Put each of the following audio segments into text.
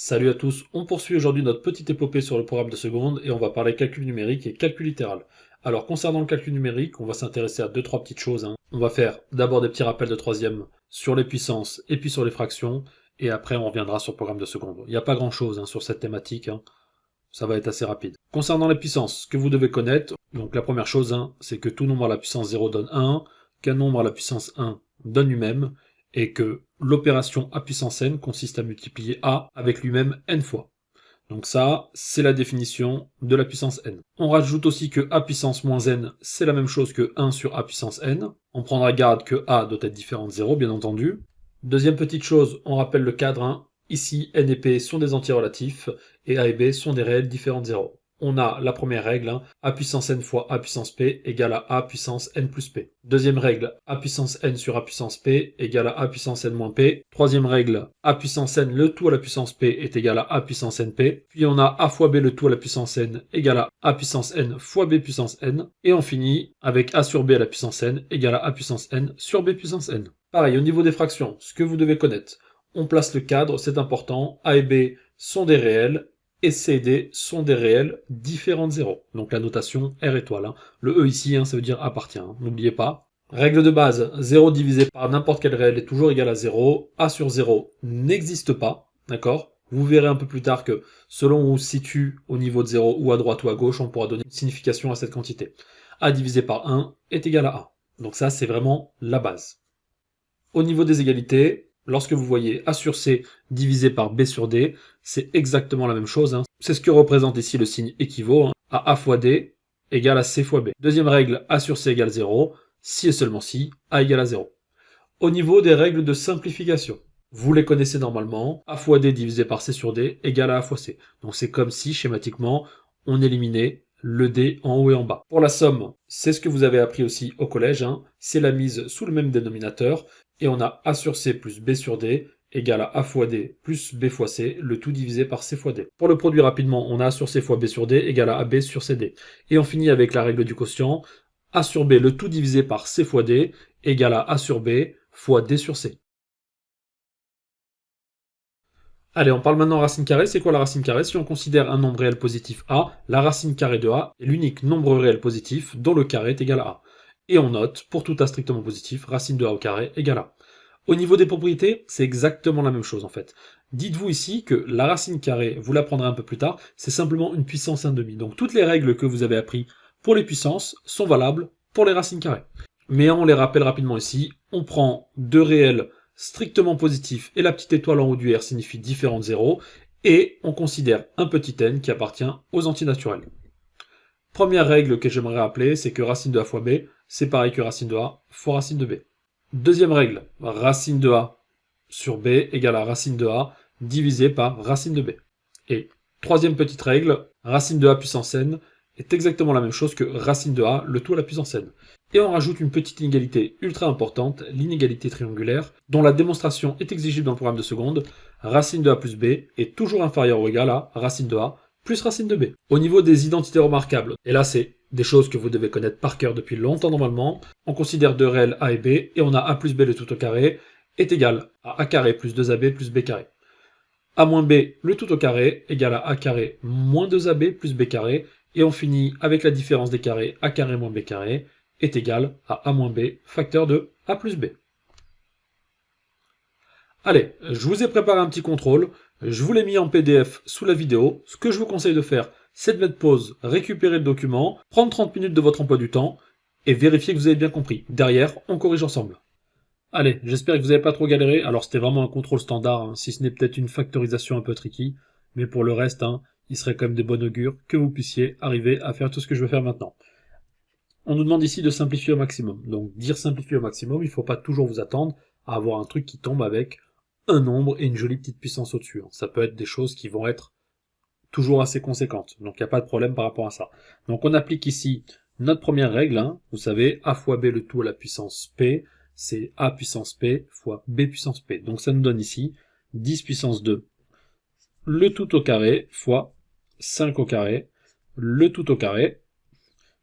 Salut à tous, on poursuit aujourd'hui notre petite épopée sur le programme de seconde et on va parler calcul numérique et calcul littéral. Alors concernant le calcul numérique, on va s'intéresser à deux trois petites choses. On va faire d'abord des petits rappels de troisième sur les puissances et puis sur les fractions, et après on reviendra sur le programme de seconde. Il n'y a pas grand chose sur cette thématique, ça va être assez rapide. Concernant les puissances, ce que vous devez connaître, donc la première chose, c'est que tout nombre à la puissance 0 donne 1, qu'un nombre à la puissance 1 donne lui-même, et que l'opération a puissance n consiste à multiplier a avec lui-même n fois. Donc ça, c'est la définition de la puissance n. On rajoute aussi que a puissance moins n, c'est la même chose que 1 sur a puissance n. On prendra garde que a doit être différent de 0, bien entendu. Deuxième petite chose, on rappelle le cadre. Ici, n et p sont des entiers relatifs, et a et b sont des réels différents de 0. On a la première règle, a puissance n fois a puissance p égale à a puissance n plus p. Deuxième règle, a puissance n sur a puissance p égale à a puissance n moins p. Troisième règle, a puissance n le tout à la puissance p est égal à a puissance np. Puis on a a fois b le tout à la puissance n égale à a puissance n fois b puissance n. Et on finit avec a sur b à la puissance n égale à a puissance n sur b puissance n. Pareil, au niveau des fractions, ce que vous devez connaître, on place le cadre, c'est important, a et b sont des réels, et C et D sont des réels différents de 0. Donc la notation R étoile. Le E ici, ça veut dire appartient, n'oubliez pas. Règle de base, 0 divisé par n'importe quel réel est toujours égal à 0. A sur 0 n'existe pas, d'accord? Vous verrez un peu plus tard que selon où on se situe au niveau de 0, ou à droite ou à gauche, on pourra donner une signification à cette quantité. A divisé par 1 est égal à A. Donc ça, c'est vraiment la base. Au niveau des égalités, lorsque vous voyez A sur C divisé par B sur D, c'est exactement la même chose. C'est ce que représente ici le signe équivaut. A fois D égale à C fois B. Deuxième règle, A sur C égale 0. Si et seulement si, A égale à 0. Au niveau des règles de simplification, vous les connaissez normalement. A fois D divisé par C sur D égale à A fois C. Donc c'est comme si, schématiquement, on éliminait le D en haut et en bas. Pour la somme, c'est ce que vous avez appris aussi au collège. C'est la mise sous le même dénominateur. Et on a A sur C plus B sur D égale à A fois D plus B fois C, le tout divisé par C fois D. Pour le produit rapidement, on a A sur C fois B sur D égale à AB sur CD. Et on finit avec la règle du quotient. A sur B, le tout divisé par C fois D, égale à A sur B fois D sur C. Allez, on parle maintenant racine carrée. C'est quoi la racine carrée? Si on considère un nombre réel positif A, la racine carrée de A est l'unique nombre réel positif dont le carré est égal à A. Et on note, pour tout A strictement positif, racine de A au carré égale A. Au niveau des propriétés, c'est exactement la même chose en fait. Dites-vous ici que la racine carrée, vous l'apprendrez un peu plus tard, c'est simplement une puissance 1/2. Donc toutes les règles que vous avez apprises pour les puissances sont valables pour les racines carrées. Mais on les rappelle rapidement ici, on prend deux réels strictement positifs et la petite étoile en haut du R signifie différent de 0, et on considère un petit n qui appartient aux antinaturels. Première règle que j'aimerais rappeler, c'est que racine de A fois B, c'est pareil que racine de A fois racine de B. Deuxième règle, racine de A sur B égale à racine de A divisé par racine de B. Et troisième petite règle, racine de A puissance n est exactement la même chose que racine de A, le tout à la puissance n. Et on rajoute une petite inégalité ultra importante, l'inégalité triangulaire, dont la démonstration est exigible dans le programme de seconde. Racine de A plus B est toujours inférieure ou égale à racine de A plus racine de B. Au niveau des identités remarquables, et là c'est des choses que vous devez connaître par cœur depuis longtemps normalement, on considère deux réels A et B, et on a A plus B le tout au carré est égal à A carré plus 2AB plus B carré. A moins B le tout au carré égale à A carré moins 2AB plus B carré, et on finit avec la différence des carrés A carré moins B carré est égal à A moins B facteur de A plus B. Allez, je vous ai préparé un petit contrôle, je vous l'ai mis en PDF sous la vidéo. Ce que je vous conseille de faire, c'est de mettre pause, récupérer le document, prendre 30 minutes de votre emploi du temps, et vérifier que vous avez bien compris. Derrière, on corrige ensemble. Allez, j'espère que vous n'avez pas trop galéré. Alors c'était vraiment un contrôle standard, si ce n'est peut-être une factorisation un peu tricky, mais pour le reste, il serait quand même de bon augure que vous puissiez arriver à faire tout ce que je vais faire maintenant. On nous demande ici de simplifier au maximum. Donc dire simplifier au maximum, il ne faut pas toujours vous attendre à avoir un truc qui tombe avec un nombre et une jolie petite puissance au-dessus. Ça peut être des choses qui vont être toujours assez conséquentes. Donc il n'y a pas de problème par rapport à ça. Donc on applique ici notre première règle. Vous savez, A fois B le tout à la puissance P, c'est A puissance P fois B puissance P. Donc ça nous donne ici 10 puissance 2, le tout au carré, fois 5 au carré, le tout au carré,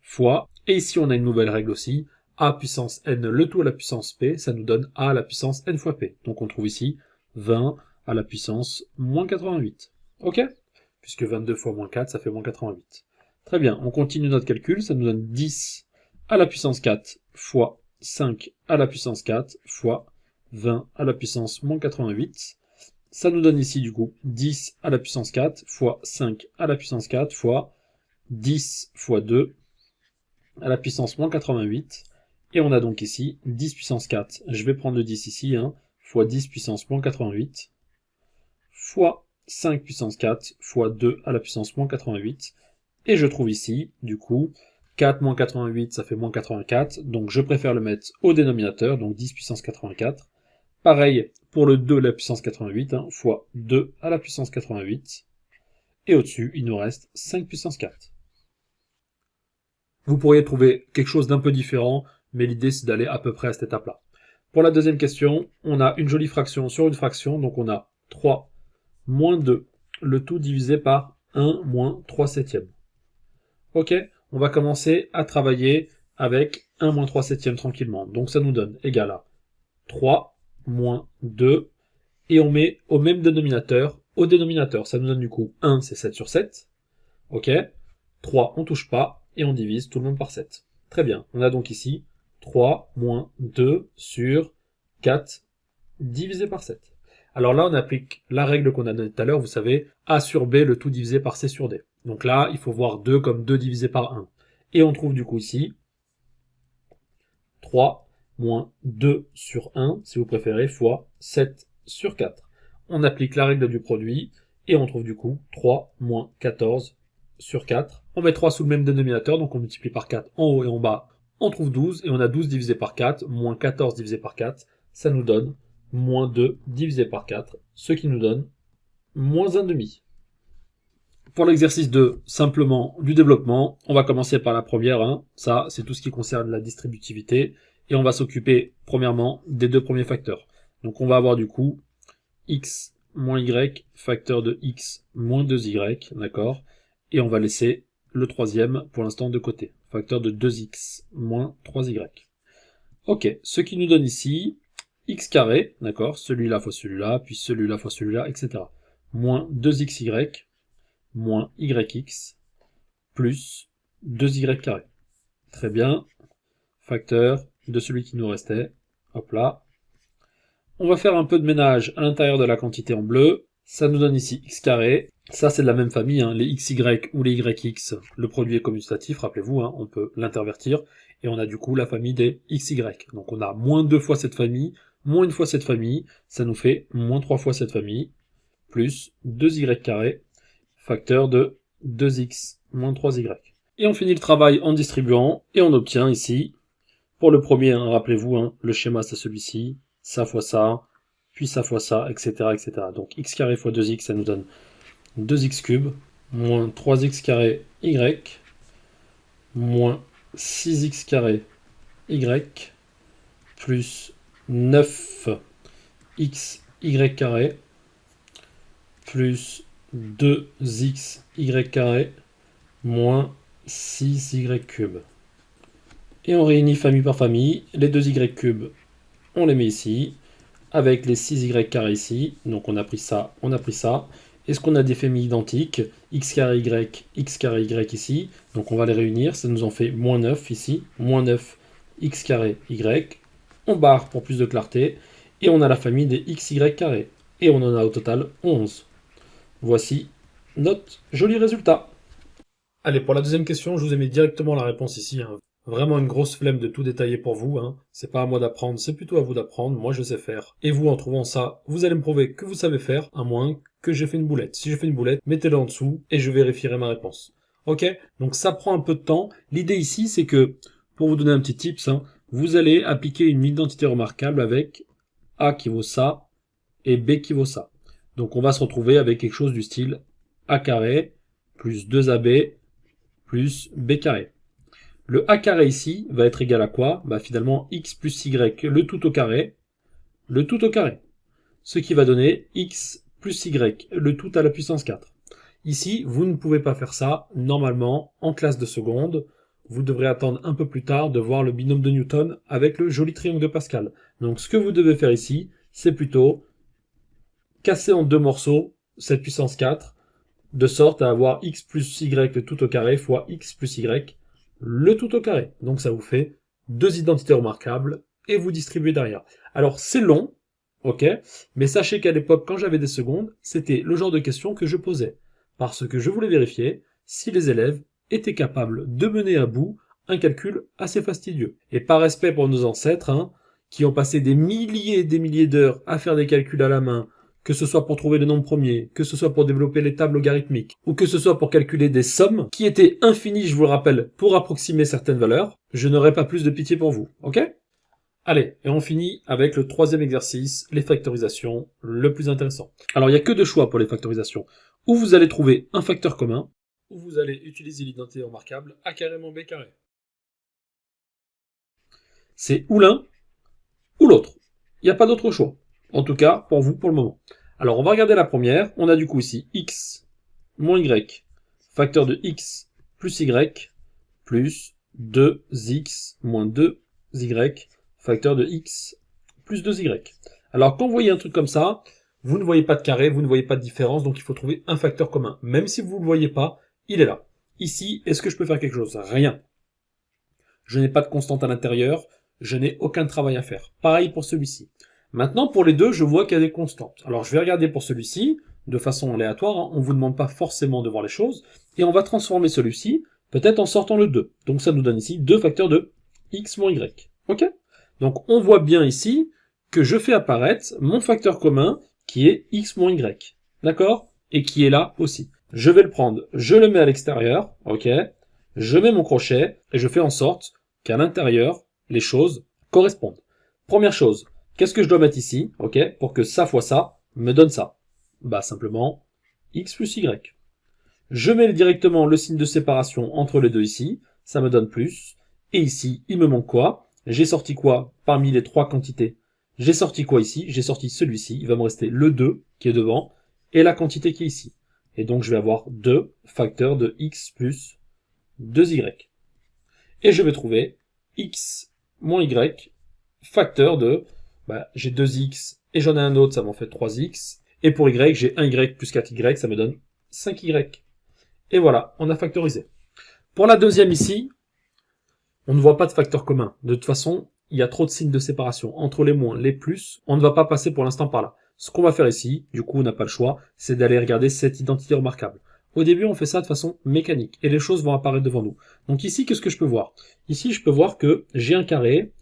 fois, et ici on a une nouvelle règle aussi, A puissance n le tout à la puissance P, ça nous donne A à la puissance n fois P. Donc on trouve ici 20 à la puissance moins 88. Ok? Puisque 22 fois moins 4, ça fait moins 88. Très bien, on continue notre calcul, ça nous donne 10 à la puissance 4 fois 5 à la puissance 4 fois 20 à la puissance moins 88. Ça nous donne ici du coup 10 à la puissance 4 fois 5 à la puissance 4 fois 10 fois 2 à la puissance moins 88. Et on a donc ici 10 puissance 4. Je vais prendre le 10 ici, hein, fois 10 puissance moins 88 fois 5 puissance 4 fois 2 à la puissance moins 88. Et je trouve ici, du coup, 4 moins 88, ça fait moins 84. Donc je préfère le mettre au dénominateur, donc 10 puissance 84. Pareil pour le 2 à la puissance 88, hein, fois 2 à la puissance 88. Et au-dessus, il nous reste 5 puissance 4. Vous pourriez trouver quelque chose d'un peu différent, mais l'idée c'est d'aller à peu près à cette étape-là. Pour la deuxième question, on a une jolie fraction sur une fraction, donc on a 3 moins 2, le tout divisé par 1 moins 3 septièmes. Ok, on va commencer à travailler avec 1 moins 3 septièmes tranquillement. Donc ça nous donne égal à 3 moins 2, et on met au même dénominateur, au dénominateur, ça nous donne du coup 1, c'est 7 sur 7. Ok, 3, on touche pas, et on divise tout le monde par 7. Très bien, on a donc ici 3 moins 2 sur 4 divisé par 7. Alors là, on applique la règle qu'on a donnée tout à l'heure, vous savez, A sur B, le tout divisé par C sur D. Donc là, il faut voir 2 comme 2 divisé par 1. Et on trouve du coup ici 3 moins 2 sur 1, si vous préférez, fois 7 sur 4. On applique la règle du produit, et on trouve du coup 3 moins 14 sur 4. On met 3 sous le même dénominateur, donc on multiplie par 4 en haut et en bas. On trouve 12, et on a 12 divisé par 4, moins 14 divisé par 4, ça nous donne moins 2 divisé par 4, ce qui nous donne moins 1,5. Pour l'exercice de simplement du développement, on va commencer par la première, hein. Ça c'est tout ce qui concerne la distributivité, et on va s'occuper premièrement des deux premiers facteurs. Donc on va avoir du coup x moins y, facteur de x moins 2y, d'accord, et on va laisser le troisième pour l'instant de côté, facteur de 2x moins 3y. Ok, ce qui nous donne ici x carré, d'accord, celui-là fois celui-là, puis celui-là fois celui-là, etc. Moins 2xy, moins yx, plus 2y carré. Très bien, facteur de celui qui nous restait, hop là. On va faire un peu de ménage à l'intérieur de la quantité en bleu, ça nous donne ici x carré, ça c'est de la même famille, hein, les xy ou les yx, le produit est commutatif, rappelez-vous, hein, on peut l'intervertir, et on a du coup la famille des xy. Donc on a moins 2 fois cette famille, moins 1 fois cette famille, ça nous fait moins 3 fois cette famille, plus 2y carré, facteur de 2x moins 3y. Et on finit le travail en distribuant, et on obtient ici, pour le premier, hein, rappelez-vous, hein, le schéma c'est celui-ci, ça fois ça, puis ça fois ça, etc., etc. Donc x carré fois 2x, ça nous donne 2x cube, moins 3x carré y, moins 6x carré y, plus 9xy carré, plus 2xy carré, moins 6y cube. Et on réunit famille par famille, les 2y cubes, on les met ici, avec les 6y carré ici, donc on a pris ça, on a pris ça. Est-ce qu'on a des familles identiques, x carré y ici, donc on va les réunir, ça nous en fait moins 9 ici, moins 9 x carré y, on barre pour plus de clarté, et on a la famille des xy carré, et on en a au total 11. Voici notre joli résultat. Allez, pour la deuxième question, je vous ai mis directement la réponse ici, hein. Vraiment une grosse flemme de tout détailler pour vous, hein. C'est pas à moi d'apprendre, c'est plutôt à vous d'apprendre, moi je sais faire. Et vous, en trouvant ça, vous allez me prouver que vous savez faire, à moins que j'ai fait une boulette. Si j'ai fait une boulette, mettez-le en dessous, et je vérifierai ma réponse. Ok? Donc ça prend un peu de temps. L'idée ici, c'est que, pour vous donner un petit tips, hein, vous allez appliquer une identité remarquable avec A qui vaut ça, et B qui vaut ça. Donc on va se retrouver avec quelque chose du style A carré, plus 2AB, plus B carré. Le a carré ici va être égal à quoi? Bah finalement x plus y, le tout au carré, le tout au carré. Ce qui va donner x plus y, le tout à la puissance 4. Ici, vous ne pouvez pas faire ça, normalement, en classe de seconde. Vous devrez attendre un peu plus tard de voir le binôme de Newton avec le joli triangle de Pascal. Donc ce que vous devez faire ici, c'est plutôt casser en deux morceaux cette puissance 4, de sorte à avoir x plus y le tout au carré fois x plus y le tout au carré. Donc ça vous fait deux identités remarquables et vous distribuez derrière. Alors c'est long, ok, mais sachez qu'à l'époque, quand j'avais des secondes, c'était le genre de question que je posais, parce que je voulais vérifier si les élèves étaient capables de mener à bout un calcul assez fastidieux. Et par respect pour nos ancêtres, hein, qui ont passé des milliers et des milliers d'heures à faire des calculs à la main, que ce soit pour trouver les nombres premiers, que ce soit pour développer les tables logarithmiques, ou que ce soit pour calculer des sommes, qui étaient infinies, je vous le rappelle, pour approximer certaines valeurs, je n'aurai pas plus de pitié pour vous, ok? Allez, et on finit avec le troisième exercice, les factorisations, le plus intéressant. Alors il n'y a que deux choix pour les factorisations. Ou vous allez trouver un facteur commun, ou vous allez utiliser l'identité remarquable a carré moins b carré. C'est ou l'un, ou l'autre. Il n'y a pas d'autre choix. En tout cas, pour vous, pour le moment. Alors, on va regarder la première. On a du coup ici x moins y, facteur de x plus y, plus 2x moins 2y, facteur de x plus 2y. Alors, quand vous voyez un truc comme ça, vous ne voyez pas de carré, vous ne voyez pas de différence, donc il faut trouver un facteur commun. Même si vous ne le voyez pas, il est là. Ici, est-ce que je peux faire quelque chose? Rien. Je n'ai pas de constante à l'intérieur, je n'ai aucun travail à faire. Pareil pour celui-ci. Maintenant, pour les deux, je vois qu'il y a des constantes. Alors, je vais regarder pour celui-ci, de façon aléatoire, hein. On ne vous demande pas forcément de voir les choses, et on va transformer celui-ci, peut-être en sortant le 2. Donc ça nous donne ici deux facteurs de x moins y. Ok? Donc on voit bien ici que je fais apparaître mon facteur commun, qui est x moins y. D'accord? Et qui est là aussi. Je vais le prendre, je le mets à l'extérieur, ok? Je mets mon crochet, et je fais en sorte qu'à l'intérieur, les choses correspondent. Première chose, qu'est-ce que je dois mettre ici, ok, pour que ça fois ça me donne ça? Bah simplement x plus y. Je mets directement le signe de séparation entre les deux ici, ça me donne plus. Et ici, il me manque quoi? J'ai sorti quoi parmi les trois quantités? J'ai sorti quoi ici? J'ai sorti celui-ci, il va me rester le 2 qui est devant, et la quantité qui est ici. Et donc je vais avoir 2 facteurs de x plus 2y. Et je vais trouver x moins y facteur de, j'ai 2x et j'en ai un autre, ça m'en fait 3x. Et pour y, j'ai 1y plus 4y, ça me donne 5y. Et voilà, on a factorisé. Pour la deuxième ici, on ne voit pas de facteur commun. De toute façon, il y a trop de signes de séparation. Entre les moins, les plus, on ne va pas passer pour l'instant par là. Ce qu'on va faire ici, du coup on n'a pas le choix, c'est d'aller regarder cette identité remarquable. Au début, on fait ça de façon mécanique, et les choses vont apparaître devant nous. Donc ici, qu'est-ce que je peux voir? Ici, je peux voir que j'ai un carré,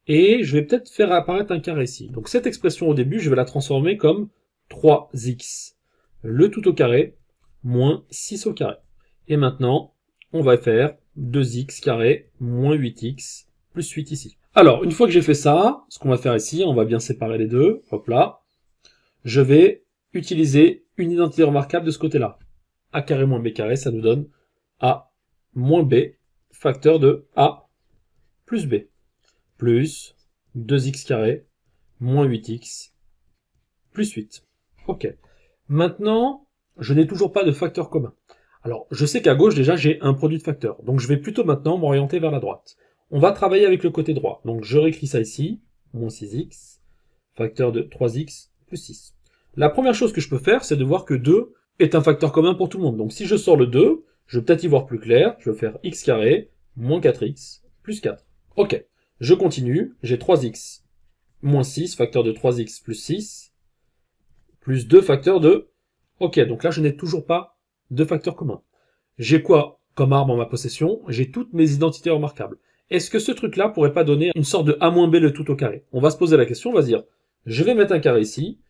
et je vais peut-être faire apparaître un carré ici. Donc cette expression au début, je vais la transformer comme 3x, le tout au carré, moins 6 au carré. Et maintenant, on va faire 2x carré, moins 8x, plus 8 ici. Alors, une fois que j'ai fait ça, ce qu'on va faire ici, on va bien séparer les deux, hop là, je vais utiliser une identité remarquable de ce côté-là. A carré moins b carré, ça nous donne a moins b, facteur de a plus b, plus 2x carré, moins 8x, plus 8. Ok. Maintenant, je n'ai toujours pas de facteur commun. Alors, je sais qu'à gauche, déjà, j'ai un produit de facteurs. Donc, je vais plutôt maintenant m'orienter vers la droite. On va travailler avec le côté droit. Donc, je réécris ça ici, moins 6x, facteur de 3x plus 6. La première chose que je peux faire, c'est de voir que 2 est un facteur commun pour tout le monde. Donc si je sors le 2, je vais peut-être y voir plus clair. Je vais faire x carré moins 4x plus 4. Ok, je continue. J'ai 3x moins 6, facteur de 3x plus 6, plus 2 facteurs de... Ok, donc là je n'ai toujours pas de facteur commun. J'ai quoi comme arbre en ma possession? J'ai toutes mes identités remarquables. Est-ce que ce truc-là pourrait pas donner une sorte de a-b le tout au carré? On va se poser la question, on va se dire, je vais mettre un carré ici.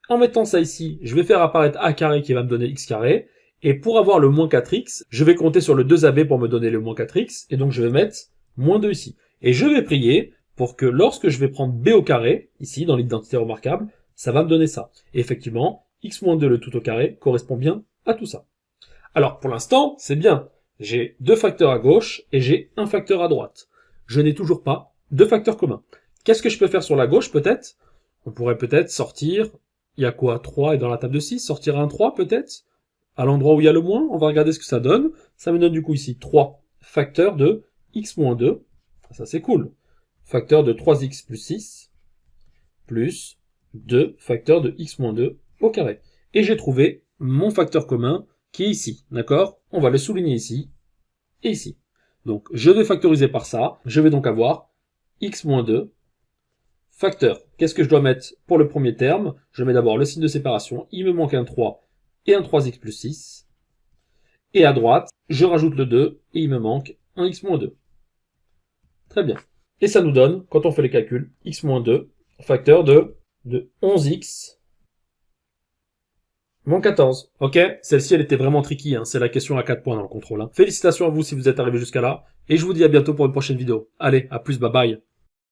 En mettant ça ici, je vais faire apparaître a carré qui va me donner x carré. Et pour avoir le moins 4x, je vais compter sur le 2ab pour me donner le moins 4x. Et donc je vais mettre moins 2 ici. Et je vais prier pour que lorsque je vais prendre b au carré, ici dans l'identité remarquable, ça va me donner ça. Et effectivement, x moins 2 le tout au carré correspond bien à tout ça. Alors pour l'instant, c'est bien. J'ai deux facteurs à gauche et j'ai un facteur à droite. Je n'ai toujours pas de facteur commun. Qu'est-ce que je peux faire sur la gauche peut-être? On pourrait peut-être sortir, il y a quoi? 3 est dans la table de 6, sortir un 3 peut-être? À l'endroit où il y a le moins, on va regarder ce que ça donne. Ça me donne du coup ici 3 facteurs de x moins 2. Ça c'est cool. Facteur de 3x plus 6, plus 2 facteurs de x moins 2 au carré. Et j'ai trouvé mon facteur commun qui est ici, d'accord? On va le souligner ici et ici. Donc, je vais factoriser par ça. Je vais donc avoir x moins 2 facteur. Qu'est-ce que je dois mettre pour le premier terme? Je mets d'abord le signe de séparation. Il me manque un 3 et un 3x plus 6. Et à droite, je rajoute le 2 et il me manque un x moins 2. Très bien. Et ça nous donne, quand on fait les calculs, x moins 2, facteur de 11x moins 14. Ok, celle-ci, elle était vraiment tricky, hein. C'est la question à 4 points dans le contrôle, hein. Félicitations à vous si vous êtes arrivé jusqu'à là, et je vous dis à bientôt pour une prochaine vidéo. Allez, à plus, bye bye.